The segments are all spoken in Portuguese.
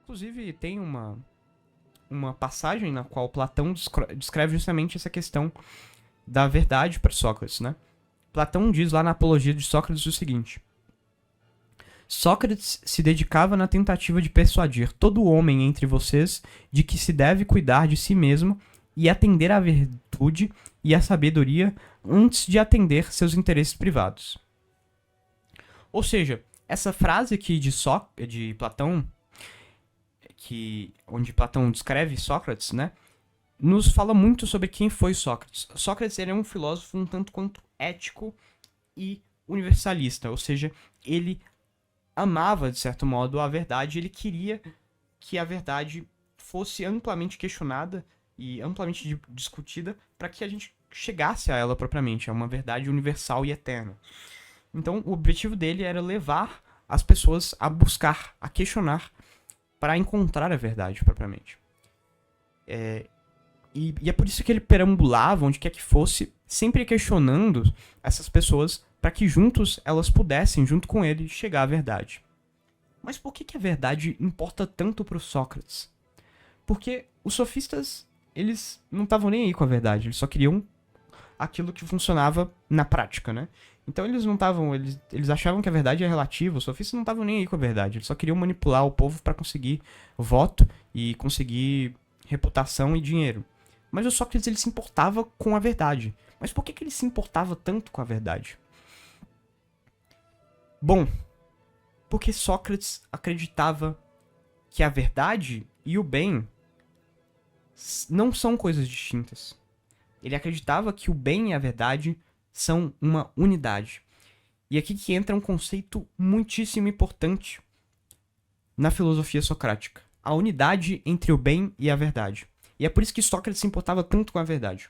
Inclusive, tem uma passagem na qual Platão descreve justamente essa questão da verdade para Sócrates, né? Platão diz lá na Apologia de Sócrates o seguinte: Sócrates se dedicava na tentativa de persuadir todo homem entre vocês de que se deve cuidar de si mesmo e atender à virtude e à sabedoria antes de atender seus interesses privados. Ou seja, essa frase aqui de Platão, onde Platão descreve Sócrates, né, nos fala muito sobre quem foi Sócrates. Sócrates ele é um filósofo um tanto quanto ético e universalista, ou seja, ele amava, de certo modo, a verdade, ele queria que a verdade fosse amplamente questionada e amplamente discutida para que a gente chegasse a ela propriamente, a uma verdade universal e eterna. Então, o objetivo dele era levar as pessoas a buscar, a questionar, para encontrar a verdade propriamente. E é por isso que ele perambulava, onde quer que fosse, sempre questionando essas pessoas para que juntos elas pudessem, junto com ele, chegar à verdade. Mas por que a verdade importa tanto para o Sócrates? Porque os sofistas, eles não estavam nem aí com a verdade, eles só queriam aquilo que funcionava na prática, né? Então eles não estavam, eles achavam que a verdade é relativa, os sofistas não estavam nem aí com a verdade, eles só queriam manipular o povo para conseguir voto e conseguir reputação e dinheiro. Mas o Sócrates ele se importava com a verdade. Mas por que ele se importava tanto com a verdade? Bom, porque Sócrates acreditava que a verdade e o bem não são coisas distintas. Ele acreditava que o bem e a verdade são uma unidade. E aqui que entra um conceito muitíssimo importante na filosofia socrática. A unidade entre o bem e a verdade. E é por isso que Sócrates se importava tanto com a verdade.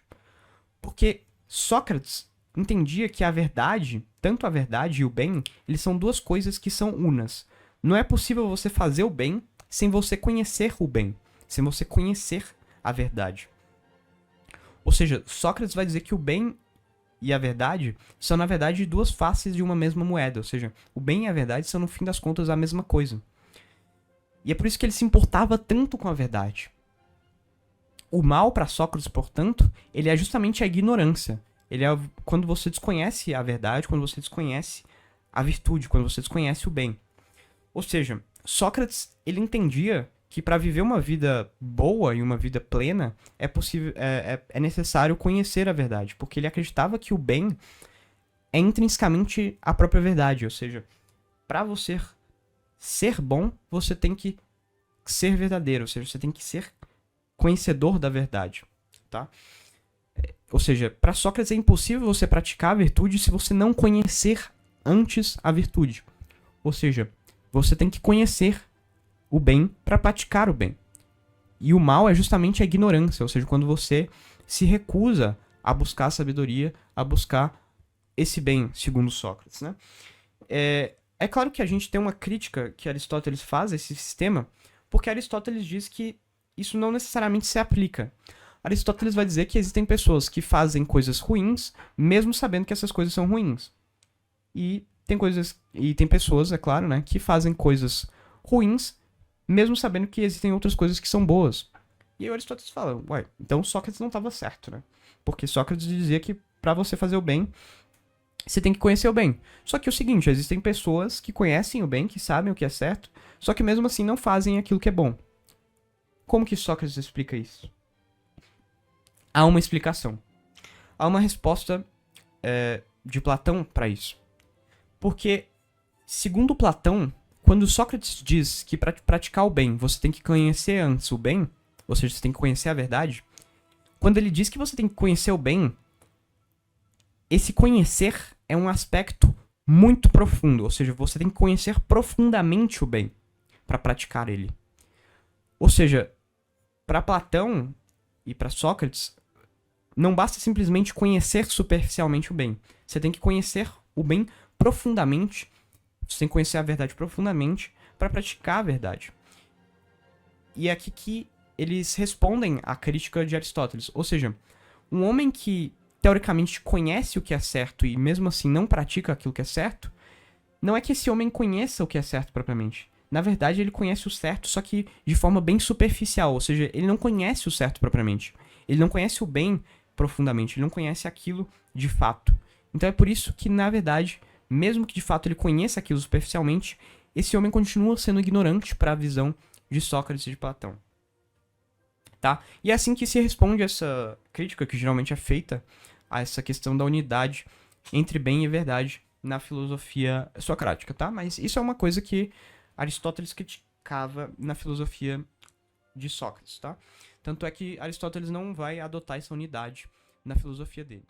Porque Sócrates entendia que a verdade, tanto a verdade e o bem, eles são duas coisas que são unas. Não é possível você fazer o bem sem você conhecer o bem, sem você conhecer a verdade. Ou seja, Sócrates vai dizer que o bem e a verdade são, na verdade, duas faces de uma mesma moeda. Ou seja, o bem e a verdade são, no fim das contas, a mesma coisa. E é por isso que ele se importava tanto com a verdade. O mal para Sócrates, portanto, ele é justamente a ignorância. Ele é quando você desconhece a verdade, quando você desconhece a virtude, quando você desconhece o bem. Ou seja, Sócrates ele entendia que para viver uma vida boa e uma vida plena é necessário conhecer a verdade, porque ele acreditava que o bem é intrinsecamente a própria verdade. Ou seja, para você ser bom, você tem que ser verdadeiro, ou seja, você tem que ser conhecedor da verdade, tá? Ou seja, para Sócrates é impossível você praticar a virtude se você não conhecer antes a virtude. Ou seja, você tem que conhecer o bem para praticar o bem. E o mal é justamente a ignorância, ou seja, quando você se recusa a buscar a sabedoria, a buscar esse bem, segundo Sócrates, né? É claro que a gente tem uma crítica que Aristóteles faz a esse sistema, porque Aristóteles diz que isso não necessariamente se aplica. Aristóteles vai dizer que existem pessoas que fazem coisas ruins, mesmo sabendo que essas coisas são ruins. E tem pessoas, é claro, né, que fazem coisas ruins, mesmo sabendo que existem outras coisas que são boas. E aí Aristóteles fala, ué, então Sócrates não estava certo, né? Porque Sócrates dizia que para você fazer o bem, você tem que conhecer o bem. Só que é o seguinte, existem pessoas que conhecem o bem, que sabem o que é certo, só que mesmo assim não fazem aquilo que é bom. Como que Sócrates explica isso? Há uma explicação. Há uma resposta de Platão para isso. Porque, segundo Platão, quando Sócrates diz que para praticar o bem você tem que conhecer antes o bem, ou seja, você tem que conhecer a verdade, quando ele diz que você tem que conhecer o bem, esse conhecer é um aspecto muito profundo, ou seja, você tem que conhecer profundamente o bem para praticar ele. Ou seja, para Platão e para Sócrates, não basta simplesmente conhecer superficialmente o bem. Você tem que conhecer o bem profundamente, você tem que conhecer a verdade profundamente para praticar a verdade. E é aqui que eles respondem à crítica de Aristóteles. Ou seja, um homem que teoricamente conhece o que é certo e mesmo assim não pratica aquilo que é certo, não é que esse homem conheça o que é certo propriamente. na verdade, ele conhece o certo, só que de forma bem superficial, ou seja, ele não conhece o certo propriamente. Ele não conhece o bem profundamente, ele não conhece aquilo de fato. Então é por isso que, na verdade, mesmo que de fato ele conheça aquilo superficialmente, esse homem continua sendo ignorante para a visão de Sócrates e de Platão. Tá? E é assim que se responde essa crítica que geralmente é feita a essa questão da unidade entre bem e verdade na filosofia socrática, tá? Mas isso é uma coisa que Aristóteles criticava na filosofia de Sócrates, tá? Tanto é que Aristóteles não vai adotar essa unidade na filosofia dele.